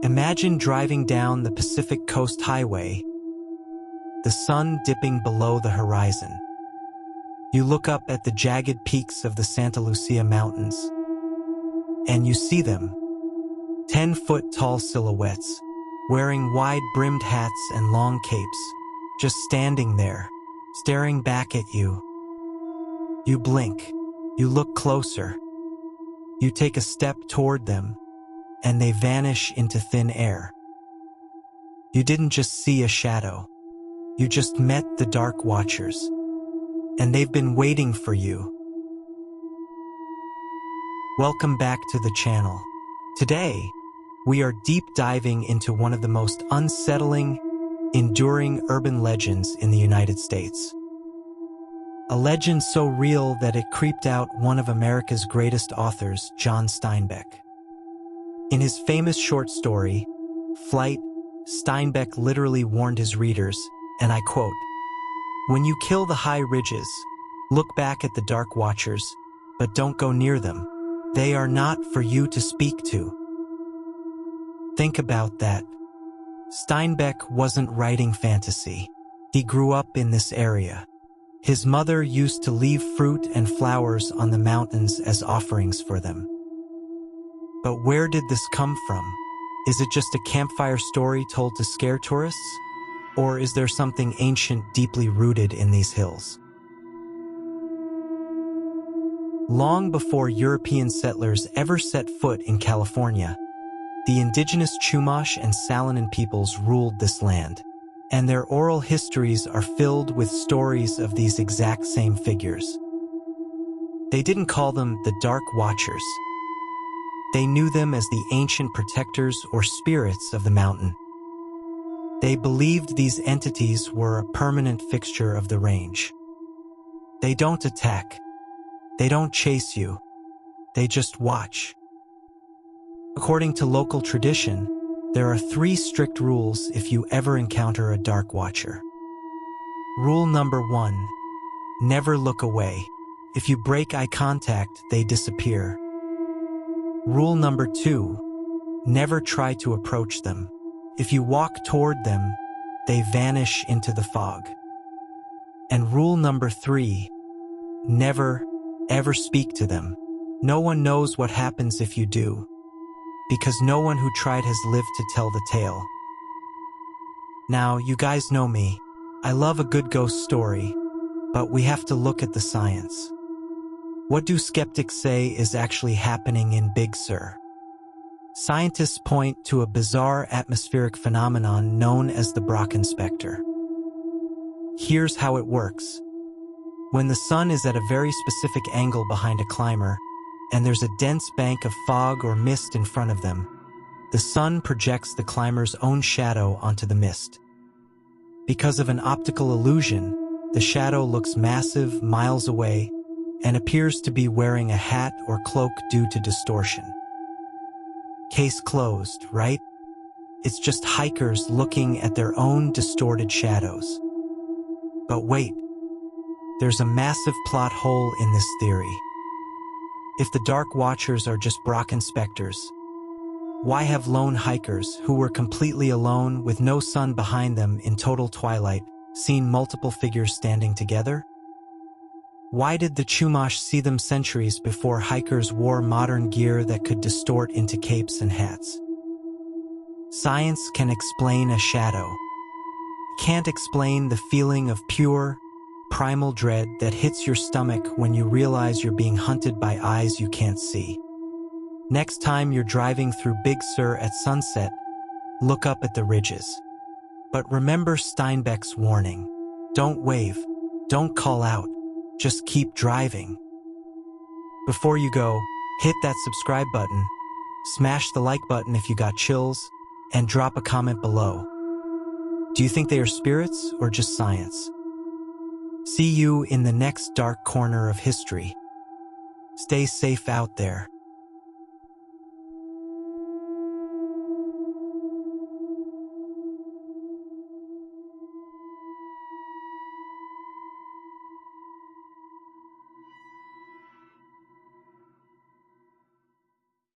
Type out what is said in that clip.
Imagine driving down the Pacific Coast Highway, the sun dipping below the horizon. You look up at the jagged peaks of the Santa Lucia Mountains, and you see them, 10-foot-tall silhouettes, wearing wide-brimmed hats and long capes, just standing there, staring back at you. You blink, you look closer, you take a step toward them, and they vanish into thin air. You didn't just see a shadow, you just met the Dark Watchers, and they've been waiting for you. Welcome back to the channel. Today, we are deep diving into one of the most unsettling, enduring urban legends in the United States. A legend so real that it creeped out one of America's greatest authors, John Steinbeck. In his famous short story, Flight, Steinbeck literally warned his readers, and I quote, "When you kill the high ridges, look back at the Dark Watchers, but don't go near them. They are not for you to speak to." Think about that. Steinbeck wasn't writing fantasy. He grew up in this area. His mother used to leave fruit and flowers on the mountains as offerings for them. But where did this come from? Is it just a campfire story told to scare tourists? Or is there something ancient deeply rooted in these hills? Long before European settlers ever set foot in California, the indigenous Chumash and Salinan peoples ruled this land, and their oral histories are filled with stories of these exact same figures. They didn't call them the Dark Watchers. They knew them as the ancient protectors or spirits of the mountain. They believed these entities were a permanent fixture of the range. They don't attack. They don't chase you. They just watch. According to local tradition, there are 3 strict rules if you ever encounter a Dark Watcher. Rule number 1, never look away. If you break eye contact, they disappear. Rule number 2, never try to approach them. If you walk toward them, they vanish into the fog. And rule number 3, never, ever speak to them. No one knows what happens if you do, because no one who tried has lived to tell the tale. Now, you guys know me. I love a good ghost story, but we have to look at the science. What do skeptics say is actually happening in Big Sur? Scientists point to a bizarre atmospheric phenomenon known as the Brocken specter. Here's how it works. When the sun is at a very specific angle behind a climber, and there's a dense bank of fog or mist in front of them, the sun projects the climber's own shadow onto the mist. Because of an optical illusion, the shadow looks massive miles away and appears to be wearing a hat or cloak due to distortion. Case closed, right? It's just hikers looking at their own distorted shadows. But wait, there's a massive plot hole in this theory. If the Dark Watchers are just Brocken specters, why have lone hikers who were completely alone with no sun behind them in total twilight seen multiple figures standing together? Why did the Chumash see them centuries before hikers wore modern gear that could distort into capes and hats? Science can explain a shadow. It can't explain the feeling of pure, primal dread that hits your stomach when you realize you're being hunted by eyes you can't see. Next time you're driving through Big Sur at sunset, look up at the ridges. But remember Steinbeck's warning. Don't wave. Don't call out. Just keep driving. Before you go, hit that subscribe button, smash the like button if you got chills, and drop a comment below. Do you think they are spirits or just science? See you in the next dark corner of history. Stay safe out there.